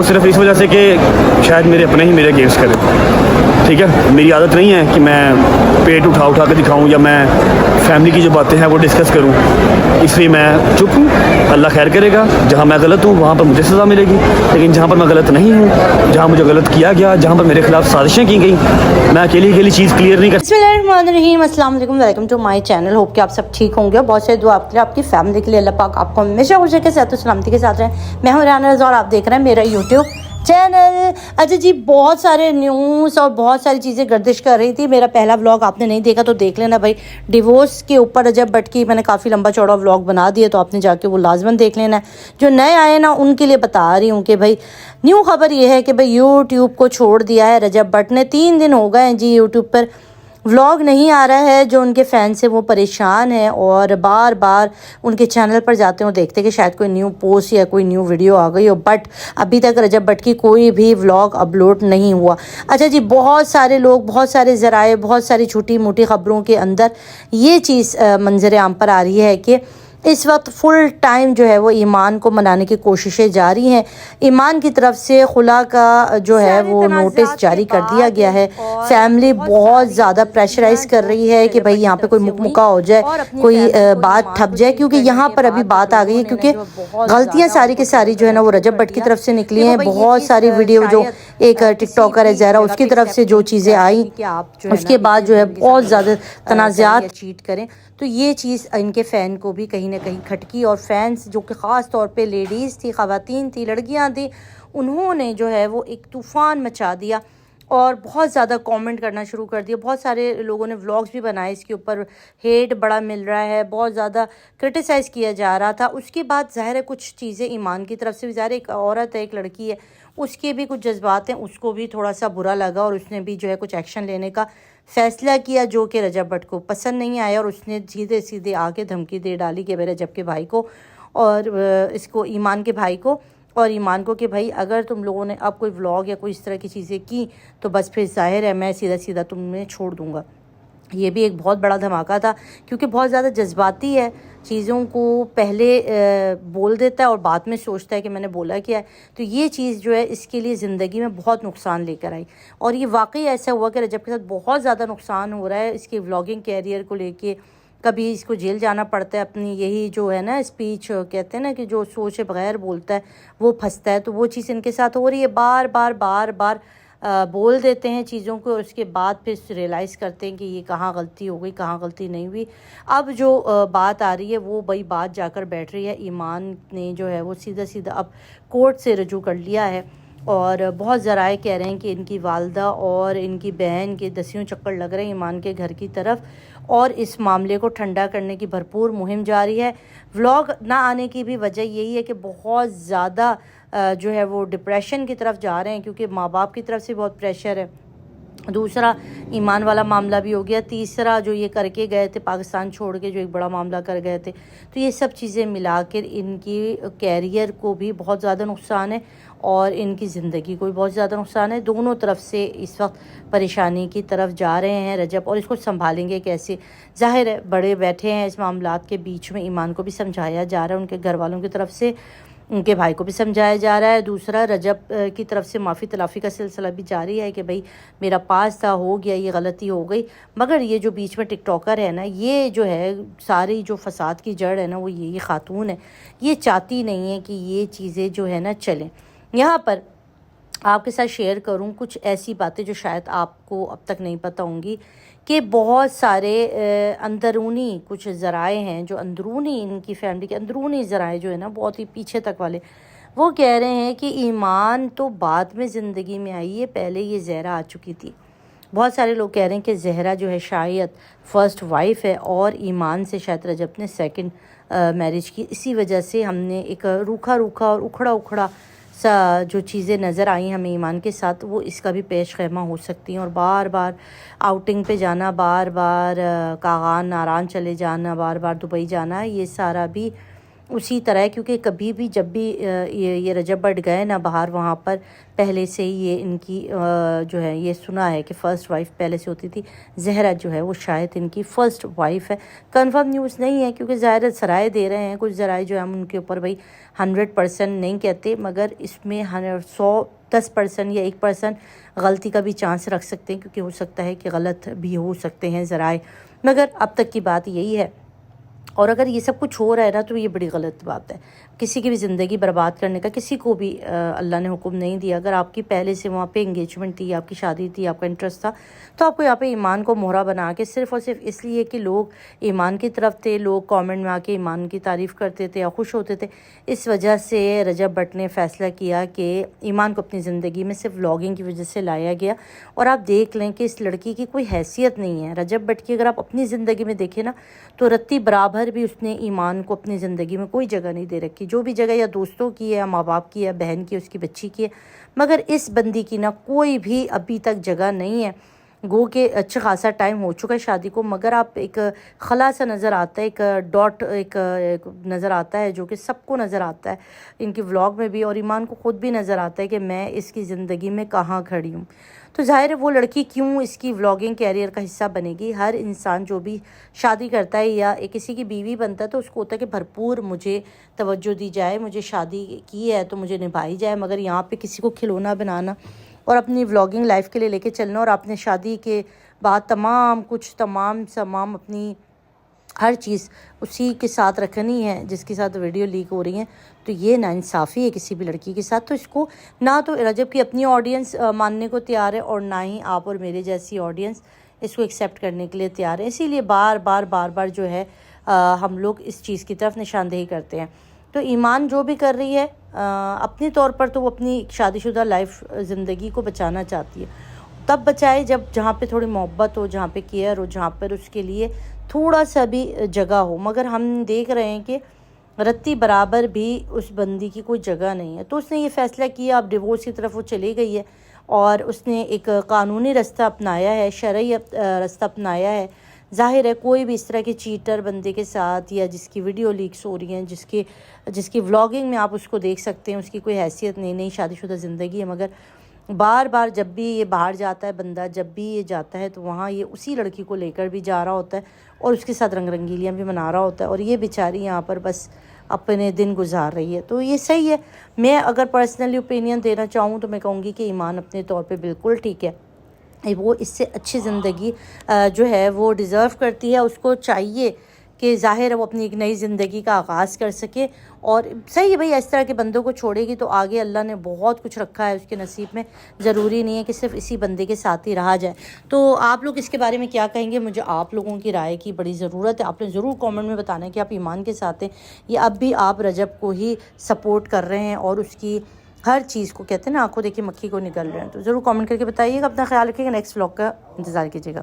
वो सिर्फ इस वजह से कि शायद मेरे अपने ही मेरे अगेंस्ट करें, ठीक है। मेरी आदत नहीं है कि मैं पेट उठा उठा के दिखाऊं या मैं फैमिली की जो बातें हैं वो डिस्कस करूं, इसलिए मैं चुप हूँ। अल्लाह खैर करेगा, जहाँ मैं गलत हूँ वहाँ पर मुझे सज़ा मिलेगी, लेकिन जहाँ पर मैं गलत नहीं हूँ, जहाँ मुझे गलत किया गया, जहाँ पर मेरे खिलाफ साजिशें की गई, मैं अकेली चीज़ क्लियर नहीं कर। बिस्मिल्लाहिर्रहमानिर्रहीम, अस्सलाम वालेकुम, welcome to my channel. Hope कि आप सब ठीक होंगे। बहुत सारी दुआ आपके लिए, आपकी फैमिली के लिए। अल्लाह पाक आपको हमेशा खुश रखे, सेहत और सलामती के साथ रहें। मैं हूँ राना रज़ा और आप देख रहे हैं मेरा यूट्यूब चैनल। अच्छा जी, बहुत सारे न्यूज़ और बहुत सारी चीज़ें गर्दिश कर रही थी। मेरा पहला व्लॉग आपने नहीं देखा तो देख लेना भाई, डिवोर्स के ऊपर रजब भट्ट की मैंने काफ़ी लंबा चौड़ा व्लॉग बना दिया, तो आपने जाके वो लाजमन देख लेना है। जो नए आए ना उनके लिए बता रही हूँ कि भाई न्यू खबर ये है कि भाई यूट्यूब को छोड़ दिया है रजब भट्ट ने। 3 दिन हो गए हैं जी यूट्यूब पर व्लॉग नहीं आ रहा है। जो उनके फैंस हैं वो परेशान हैं और बार बार उनके चैनल पर जाते हैं और देखते हैं कि शायद कोई न्यू पोस्ट या कोई न्यू वीडियो आ गई हो, बट अभी तक रजब भट्ट की कोई भी व्लॉग अपलोड नहीं हुआ। अच्छा जी, बहुत सारे लोग, बहुत सारे ज़राए, बहुत सारी छोटी मोटी ख़बरों के अंदर ये चीज़ मंजर आम पर आ रही है कि इस वक्त फुल टाइम जो है वो ईमान को मनाने की कोशिशें जारी हैं। ईमान की तरफ से खुला का जो है वो नोटिस जारी कर दिया गया है। फैमिली बहुत ज़्यादा प्रेशराइज कर रही है कि भाई यहाँ पे कोई मुकमुका हो जाए, कोई बात ठप जाए, क्योंकि यहाँ पर अभी बात आ गई है, क्योंकि गलतियाँ सारी की सारी जो है ना वो रजब भट्ट की तरफ से निकली हैं। बहुत सारी वीडियो जो एक टिकटॉकर है ज़हरा, उसकी तरफ से जो चीज़ें आई, उसके बाद जो है बहुत ज़्यादा तनाज़ात चीट करें, तो ये चीज़ इनके फ़ैन को भी कहीं ना कहीं खटकी। और फैंस जो कि ख़ास तौर पे लेडीज़ थी, ख़वातीन थी, लड़कियां थी, उन्होंने जो है वो एक तूफ़ान मचा दिया और बहुत ज़्यादा कमेंट करना शुरू कर दिया। बहुत सारे लोगों ने व्लॉग्स भी बनाए, इसके ऊपर हेट बड़ा मिल रहा है, बहुत ज़्यादा क्रिटिसाइज़ किया जा रहा था। उसके बाद ज़ाहिर है कुछ चीज़ें ईमान की तरफ से भी, ज़ाहिर एक औरत है, एक लड़की है, उसके भी कुछ जज्बात हैं, उसको भी थोड़ा सा बुरा लगा और उसने भी जो है कुछ एक्शन लेने का फ़ैसला किया, जो कि रजब भट्ट को पसंद नहीं आया। और उसने सीधे सीधे आके धमकी दे डाली कि मेरे रजब के भाई को और इसको ईमान के भाई को और ईमान को कि भाई अगर तुम लोगों ने अब कोई व्लॉग या कोई इस तरह की चीज़ें की तो बस फिर ज़ाहिर है मैं सीधा सीधा तुम्हें छोड़ दूँगा। ये भी एक बहुत बड़ा धमाका था, क्योंकि बहुत ज़्यादा जज्बाती है, चीज़ों को पहले बोल देता है और बाद में सोचता है कि मैंने बोला क्या है। तो ये चीज़ जो है इसके लिए ज़िंदगी में बहुत नुकसान लेकर आई और ये वाकई ऐसा हुआ कि रजब के साथ बहुत ज़्यादा नुकसान हो रहा है इसके व्लॉगिंग कैरियर को लेके। कभी इसको जेल जाना पड़ता है, अपनी यही जो है ना स्पीच कहते हैं ना कि जो सोचे बगैर बोलता है वो फंसता है, तो वो चीज़ इनके साथ हो रही है। बार बार बोल देते हैं चीज़ों को और उसके बाद फिर रियलाइज़ करते हैं कि ये कहाँ गलती हो गई, कहाँ गलती नहीं हुई। अब जो बात आ रही है वो बड़ी बात जाकर बैठ रही है। ईमान ने जो है वो सीधा अब कोर्ट से रजू कर लिया है और बहुत ज़राए कह रहे हैं कि इनकी वालदा और इनकी बहन के दसियों चक्कर लग रहे हैं ईमान के घर की तरफ और इस मामले को ठंडा करने की भरपूर मुहिम जारी है। व्लॉग ना आने की भी वजह यही है कि बहुत ज़्यादा जो है वो डिप्रेशन की तरफ जा रहे हैं, क्योंकि माँ बाप की तरफ से बहुत प्रेशर है। दूसरा ईमान वाला मामला भी हो गया, तीसरा जो ये करके गए थे पाकिस्तान छोड़ के, जो एक बड़ा मामला कर गए थे, तो ये सब चीज़ें मिलाकर इनकी कैरियर को भी बहुत ज़्यादा नुकसान है और इनकी ज़िंदगी को भी बहुत ज़्यादा नुकसान है। दोनों तरफ से इस वक्त परेशानी की तरफ जा रहे हैं रजब, और इसको संभालेंगे कैसे? ज़ाहिर है बड़े बैठे हैं इस मामलात के बीच में, ईमान को भी समझाया जा रहा है, उनके घर वालों की तरफ से उनके भाई को भी समझाया जा रहा है। दूसरा रजब की तरफ से माफ़ी तलाफ़ी का सिलसिला भी जारी है कि भाई मेरा पास था, हो गया, ये गलती हो गई। मगर ये जो बीच में टिकटॉकर है ना, ये जो है सारी जो फसाद की जड़ है ना वो ये ख़ातून है, ये चाहती नहीं है कि ये चीज़ें जो है ना चलें। यहाँ पर आपके साथ शेयर करूं कुछ ऐसी बातें जो शायद आपको अब तक नहीं पता होंगी कि बहुत सारे अंदरूनी कुछ ज़राए हैं, जो अंदरूनी इनकी फैमिली के अंदरूनी ज़राए जो है ना बहुत ही पीछे तक वाले, वो कह रहे हैं कि ईमान तो बाद में ज़िंदगी में आई है, पहले ये ज़हरा आ चुकी थी। बहुत सारे लोग कह रहे हैं कि ज़हरा जो है शायद फ़र्स्ट वाइफ है और ईमान से शायद रजब ने सेकंड मैरिज की, इसी वजह से हमने एक रूखा और उखड़ा सा जो चीज़ें नज़र आई हमें ईमान के साथ, वो इसका भी पेश खैमा हो सकती हैं। और बार बार आउटिंग पे जाना, बार बार कागान नारान चले जाना, बार बार दुबई जाना, ये सारा भी اسی طرح ہے، کیونکہ کبھی بھی جب بھی یہ رجب بٹ گئے نا باہر، وہاں پر پہلے سے ہی یہ ان کی جو ہے یہ سنا ہے کہ فرسٹ وائف پہلے سے ہوتی تھی۔ زہرا جو ہے وہ شاید ان کی فرسٹ وائف ہے، کنفرم نیوز نہیں ہے کیونکہ ظاہر ذرائع دے رہے ہیں، کچھ ذرائع جو ہے ہم ان کے اوپر بھائی 100% نہیں کہتے، مگر اس میں 10% یا 1% غلطی کا بھی چانس رکھ سکتے ہیں، کیونکہ ہو سکتا ہے کہ غلط بھی ہو سکتے ہیں ذرائع، مگر اب تک کی بات یہی ہے۔ اور اگر یہ سب کچھ ہو رہا ہے نا تو یہ بڑی غلط بات ہے، کسی کی بھی زندگی برباد کرنے کا کسی کو بھی اللہ نے حکم نہیں دیا۔ اگر آپ کی پہلے سے وہاں پہ انگیجمنٹ تھی، آپ کی شادی تھی، آپ کا انٹرسٹ تھا، تو آپ کو یہاں پہ ایمان کو مہرا بنا کے صرف اور صرف اس لیے کہ لوگ ایمان کی طرف تھے، لوگ کامنٹ میں آ کے ایمان کی تعریف کرتے تھے یا خوش ہوتے تھے، اس وجہ سے رجب بٹ نے فیصلہ کیا کہ ایمان کو اپنی زندگی میں صرف ولاگنگ کی وجہ سے لایا گیا۔ اور آپ دیکھ لیں کہ اس لڑکی کی کوئی حیثیت نہیں ہے، رجب بٹ کی اگر آپ اپنی زندگی میں دیکھیں نا تو رتی برابر بھی اس نے ایمان کو اپنی زندگی میں کوئی جگہ نہیں دے رکھی، جو بھی جگہ یا دوستوں کی ہے یا ماں باپ کی ہے، بہن کی، اس کی بچی کی ہے، مگر اس بندی کی نا کوئی بھی ابھی تک جگہ نہیں ہے۔ گو کہ اچھا خاصا ٹائم ہو چکا ہے شادی کو، مگر آپ ایک خلا سا نظر آتا ہے، ایک ڈاٹ ایک نظر آتا ہے جو کہ سب کو نظر آتا ہے ان کی ولاگ میں بھی، اور ایمان کو خود بھی نظر آتا ہے کہ میں اس کی زندگی میں کہاں کھڑی ہوں۔ تو ظاہر ہے وہ لڑکی کیوں اس کی ولاگنگ کیریئر کا حصہ بنے گی؟ ہر انسان جو بھی شادی کرتا ہے یا کسی کی بیوی بنتا ہے تو اس کو ہوتا ہے کہ بھرپور مجھے توجہ دی جائے، مجھے شادی کی ہے تو مجھے نبھائی جائے، مگر یہاں پہ کسی کو کھلونا بنانا اور اپنی ولاگنگ لائف کے لیے لے کے چلنا، اور آپ نے شادی کے بعد تمام اپنی ہر چیز اسی کے ساتھ رکھنی ہے جس کے ساتھ ویڈیو لیک ہو رہی ہیں، تو یہ ناانصافی ہے کسی بھی لڑکی کے ساتھ۔ تو اس کو نہ تو رجب کی اپنی آڈینس ماننے کو تیار ہے، اور نہ ہی آپ اور میرے جیسی آڈینس اس کو ایکسیپٹ کرنے کے لیے تیار ہے، اسی لیے بار بار جو ہے ہم لوگ اس چیز کی طرف نشاندہی کرتے ہیں۔ تو ایمان جو بھی کر رہی ہے اپنی طور پر تو وہ اپنی شادی شدہ لائف زندگی کو بچانا چاہتی ہے، تب بچائے جب جہاں پہ تھوڑی محبت ہو، جہاں پہ کیئر ہو، جہاں پر اس کے لیے تھوڑا سا بھی جگہ ہو، مگر ہم دیکھ رہے ہیں کہ رتی برابر بھی اس بندی کی کوئی جگہ نہیں ہے۔ تو اس نے یہ فیصلہ کیا، اب ڈیورس کی طرف وہ چلی گئی ہے، اور اس نے ایک قانونی رستہ اپنایا ہے، شرعی رستہ اپنایا ہے۔ ظاہر ہے کوئی بھی اس طرح کے چیٹر بندے کے ساتھ یا جس کی ویڈیو لیکس ہو رہی ہیں، جس کی ولاگنگ میں آپ اس کو دیکھ سکتے ہیں، اس کی کوئی حیثیت نہیں، شادی شدہ زندگی ہے، مگر بار جب بھی یہ باہر جاتا ہے بندہ، جب بھی یہ جاتا ہے تو وہاں یہ اسی لڑکی کو لے کر بھی جا رہا ہوتا ہے اور اس کے ساتھ رنگ رنگیلیاں بھی منا رہا ہوتا ہے، اور یہ بیچاری یہاں پر بس اپنے دن گزار رہی ہے۔ تو یہ صحیح ہے، میں اگر پرسنلی اوپینین دینا چاہوں تو میں کہوں گی کہ ایمان اپنے طور پہ بالکل ٹھیک ہے، وہ اس سے اچھی زندگی جو ہے وہ ڈیزرو کرتی ہے، اس کو چاہیے کہ ظاہر ہے وہ اپنی ایک نئی زندگی کا آغاز کر سکے، اور صحیح ہے بھائی اس طرح کے بندوں کو چھوڑے گی تو آگے اللہ نے بہت کچھ رکھا ہے اس کے نصیب میں، ضروری نہیں ہے کہ صرف اسی بندے کے ساتھ ہی رہا جائے۔ تو آپ لوگ اس کے بارے میں کیا کہیں گے؟ مجھے آپ لوگوں کی رائے کی بڑی ضرورت ہے، آپ نے ضرور کامنٹ میں بتانا ہے کہ آپ ایمان کے ساتھ ہیں یا اب بھی آپ رجب کو ہی سپورٹ کر رہے ہیں اور اس کی ہر چیز کو کہتے ہیں نا آنکھوں دیکھی مکھی کو نگل رہے ہیں۔ تو ضرور کامنٹ کر کے بتائیے گا، اپنا خیال رکھیے گا، نیکسٹ ولاگ کا انتظار کیجیے گا۔